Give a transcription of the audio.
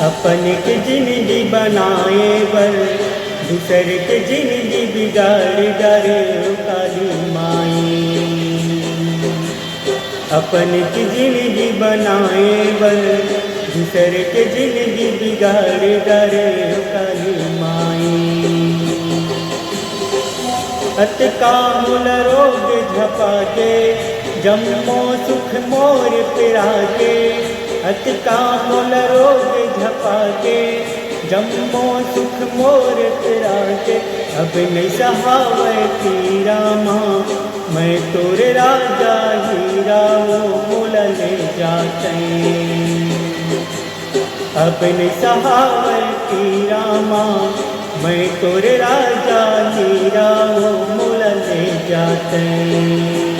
अपन के जिंदगी बनाए बर दूसर के जिंदगी बिगाड़ डरे काली माई। अपन की जिंदगी बनाए बर दूसर के जिंदगी बिगाड़ डरे काली माई। अत का मूल रोग झपा के जम्मो सुख मोर पिरा के। अत का मूल रोग झपा के जम्मो सुख मोर पिरा के। अब नहीं सहावती रामा मैं तोरे राजा हीरा वो मोल ले जाते। अब नहीं सहावती रामा मैं तोरे राजा हीरा वो मोल ले जाते।